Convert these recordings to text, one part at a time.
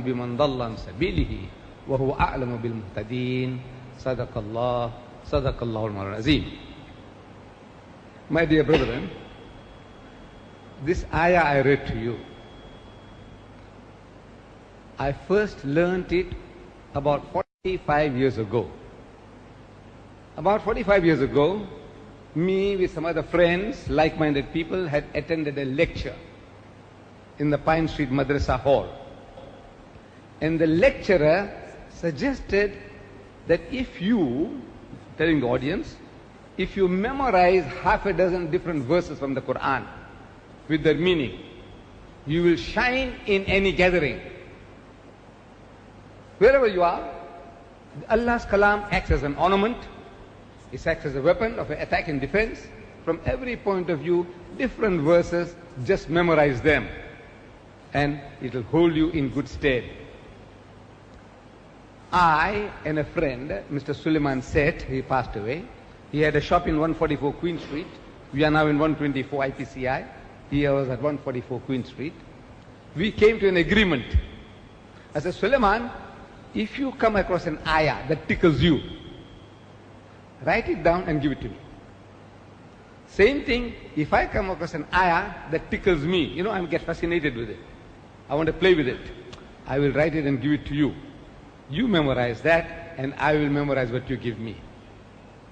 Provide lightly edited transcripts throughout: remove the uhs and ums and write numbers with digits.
بمن ضل عن سبيله وهو أعلم بالمهتدين صدق الله العظيم. My dear brethren, this ayah I read to you, I first learned it about 45 years ago. About 45 years ago, me with some other friends, like-minded people, had attended a lecture in the Pine Street Madrasa Hall. And the lecturer suggested that if you, telling the audience, if you memorize half a dozen different verses from the Quran with their meaning, you will shine in any gathering. Wherever you are, Allah's kalam acts as an ornament. It acts as a weapon of attack and defense. From every point of view, different verses, just memorize them, and it will hold you in good stead. I and a friend, Mr. Suleiman Seth, he passed away. He had a shop in 144 Queen Street. We are now in 124 IPCI. He was at 144 Queen Street. We came to an agreement. I said, Suleiman, if you come across an ayah that tickles you, write it down and give it to me. Same thing, if I come across an ayah that tickles me, I get fascinated with it. I want to play with it. I will write it and give it to you. You memorize that, and I will memorize what you give me.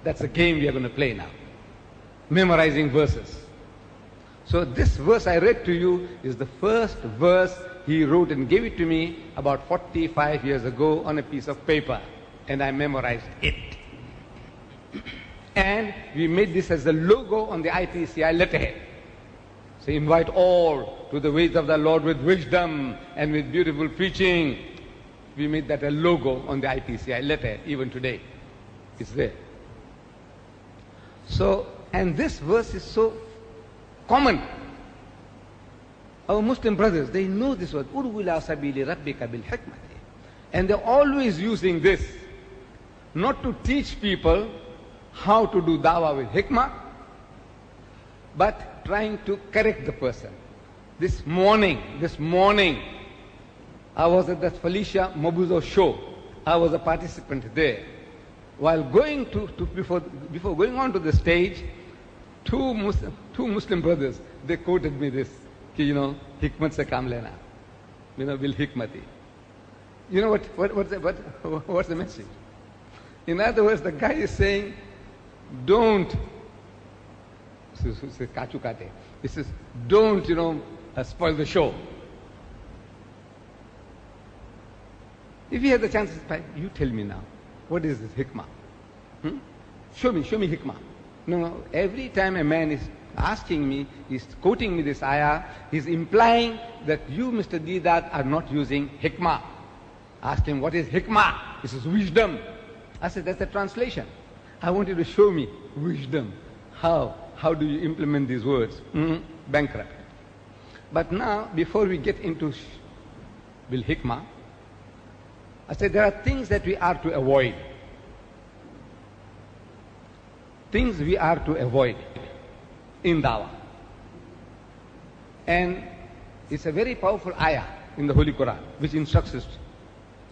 That's the game we are going to play now. Memorizing verses. So this verse I read to you is the first verse he wrote and gave it to me about 45 years ago on a piece of paper. And I memorized it. And we made this as the logo on the IPCI letterhead. So invite all to the ways of the Lord with wisdom and with beautiful preaching. We made that a logo on the IPCI letterhead, even today. It's there. So, and this verse is so common. Our Muslim brothers, they know this word. Ud'u ila sabili rabbika bil hikmati. And they're always using this, not to teach people how to do dawah with hikmah, but trying to correct the person. This morning, I was at that Felicia Mabuzo show. I was a participant there. While going before going on to the stage, two Muslim brothers, they quoted me this, hikmat se kaam lena, bil hikmati. You know what's the message? In other words, the guy is saying, don't, he says, don't, spoil the show. If you have the chance, you tell me now, what is this hikmah? Show me hikmah. No, every time a man is asking me, he's quoting me this ayah, he's implying that you, Mr. Deedat, are not using hikmah. Ask him, what is hikmah? He says, wisdom. I said, that's the translation. I want you to show me wisdom. How do you implement these words? Bankrupt. But now, before we get into bil hikmah, I said there are things that we are to avoid. Things we are to avoid in dawah. And it's a very powerful ayah in the Holy Quran which instructs us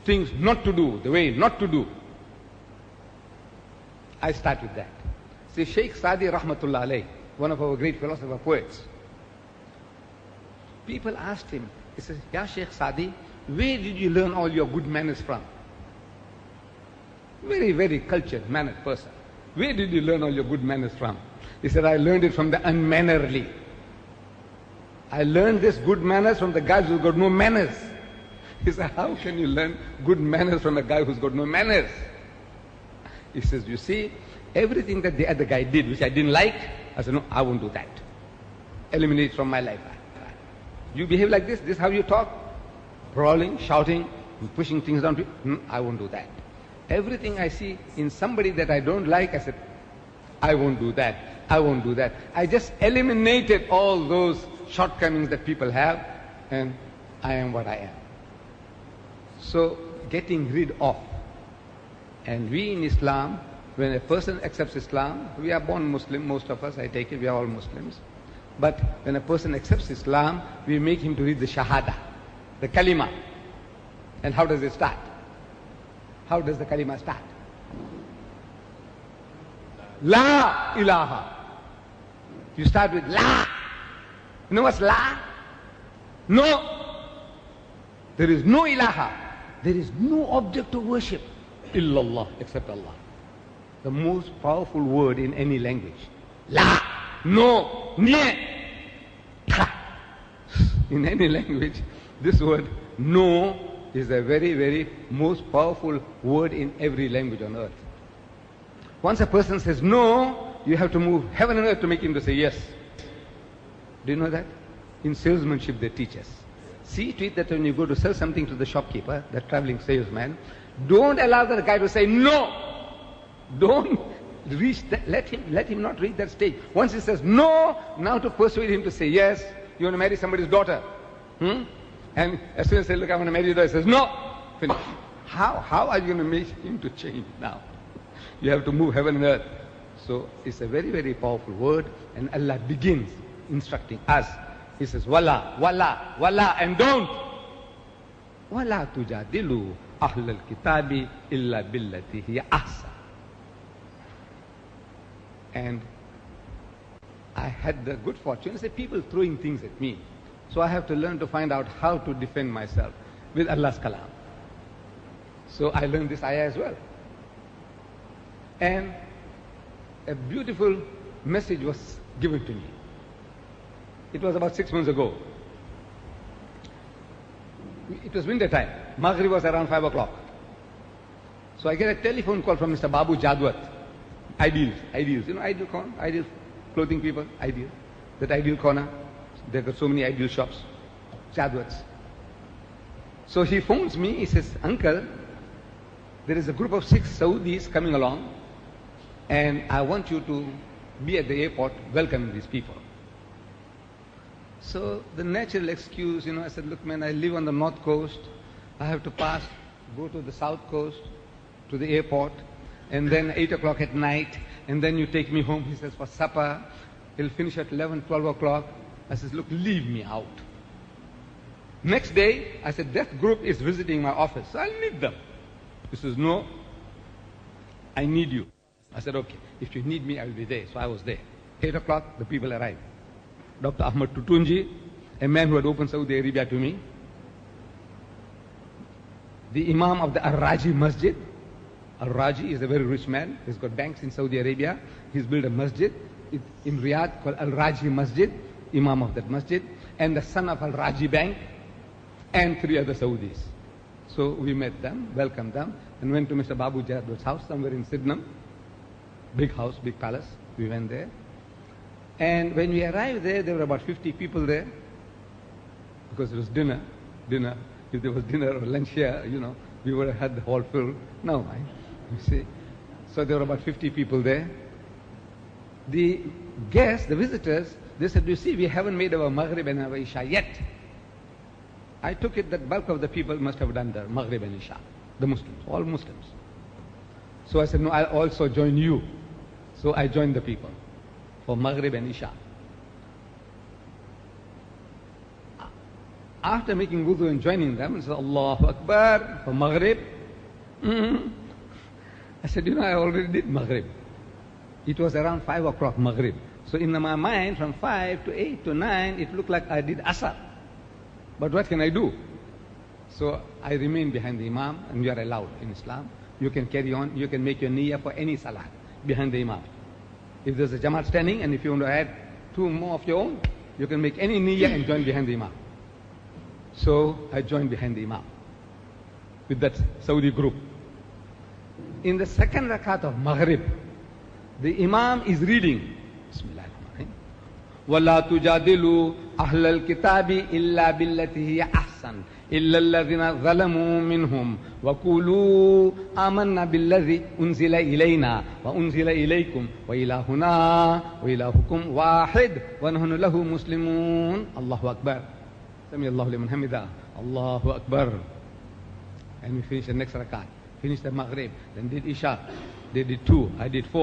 things not to do, the way not to do. I start with that. See, Sheikh Sadi Rahmatullah Alayh, one of our great philosopher poets, people asked him, he says, Ya Sheikh Sadi, where did you learn all your good manners from? Very, very cultured, mannered person. Where did you learn all your good manners from? He said, I learned it from the unmannerly. I learned this good manners from the guys who've got no manners. He said, how can you learn good manners from a guy who's got no manners? He says, you see, everything that the other guy did, which I didn't like, I said, no, I won't do that. Eliminate it from my life. You behave like this is how you talk? Brawling, shouting, pushing things down to you? I won't do that. Everything I see in somebody that I don't like, I said, I won't do that. I won't do that. I just eliminated all those shortcomings that people have, and I am what I am. So, getting rid of. And we in Islam, when a person accepts Islam, we are born Muslim, most of us, I take it, we are all Muslims. But when a person accepts Islam, we make him to read the Shahada, the Kalima. And how does it start? How does the kalima start? La ilaha. You start with la. You know what's la? No. There is no ilaha. There is no object of worship. Illallah, except Allah. The most powerful word in any language. La. No. Nye. Ta. In any language, this word no is a very, very most powerful word in every language on earth. Once a person says no, you have to move heaven and earth to make him to say yes. Do you know that? In salesmanship they teach us. See to it that when you go to sell something to the shopkeeper, the traveling salesman, don't allow the guy to say no. Don't reach that, let him not reach that stage. Once he says no, now to persuade him to say yes. You want to marry somebody's daughter. And as soon as they look, I want to marry your daughter, he says no. Finish. How are you going to make him to change now? You have to move heaven and earth. So it's a very, very powerful word, and Allah begins instructing us. He says, wala, wala, wala, and don't. Wala tujadilu ahlal kitabi illa billati hiya ahsan. And I had the good fortune to say people throwing things at me. So I have to learn to find out how to defend myself with Allah's kalam. So I learned this ayah as well. And a beautiful message was given to me. It was about 6 months ago. It was winter time. Maghrib was around 5 o'clock. So I get a telephone call from Mr. Babu Jadwat. Ideals. You know Ideal Corner? Ideal clothing people? Ideal. That Ideal Corner. They've got so many Ideal shops. Jadwats. So he phones me. He says, Uncle, there is a group of 6 Saudis coming along, and I want you to be at the airport welcoming these people. So the natural excuse, I said, look man, I live on the north coast. I have to pass, go to the south coast, to the airport, and then 8 o'clock at night, and then you take me home, he says, for supper. It'll finish at 11, 12 o'clock. I says, look, leave me out. Next day, I said, that group is visiting my office, so I'll need them. He says, no, I need you. I said, okay, if you need me, I will be there. So I was there. 8 o'clock, the people arrived. Dr. Ahmed Tutunji, a man who had opened Saudi Arabia to me. The Imam of the Al-Raji Masjid. Al-Raji is a very rich man. He's got banks in Saudi Arabia. He's built a masjid in Riyadh called Al-Raji Masjid, Imam of that masjid. And the son of Al-Raji Bank, and 3 other Saudis. So we met them, welcomed them, and went to Mr. Babu Jadwat's house somewhere in Sydenham. Big house, big palace. We went there. And when we arrived there were about 50 people there, because it was dinner. If there was dinner or lunch here, we would have had the hall filled. No, mind, you see. So there were about 50 people there. The guests, the visitors, they said, you see, we haven't made our Maghrib and our Isha yet. I took it that bulk of the people must have done the Maghrib and Isha. The Muslims, all Muslims. So I said, no, I'll also join you. So I joined the people for Maghrib and Isha. After making wudu and joining them, I said, Allahu Akbar for Maghrib. I said, I already did Maghrib. It was around 5 o'clock Maghrib. So in my mind, from 5 to 8 to 9, it looked like I did Asr. But what can I do? So I remained behind the Imam, and you are allowed in Islam. You can carry on, you can make your niyyah for any salah behind the Imam. If there's a Jamaat standing, and if you want to add 2 more of your own, you can make any niyyah and join behind the Imam. So I joined behind the Imam with that Saudi group. In the second rakat of Maghrib, the Imam is reading, Bismillahirrahmanirrahim, وَلَا تُجَادِلُوا أَهْلَ الْكِتَابِ إِلَّا بِالَّتِي هِيَ أَحْسَنُ إِلَّا الَّذِينَ ظَلَمُوا مِنْهُمْ وَقُولُوا آمَنَّا بِالَّذِي أُنزِلَ إِلَيْنَا وَأُنزِلَ إِلَيْكُمْ وَإِلَهُنَا وَإِلَهُكُمْ وَاحِدٌ وَنَحْنُ لَهُ مُسْلِمُونَ Allahu Akbar. Sami Allahu liman hamida. Allahu Akbar. And we finished the next rakat. Finished the Maghrib. Then did Isha. They did 2. I did 4.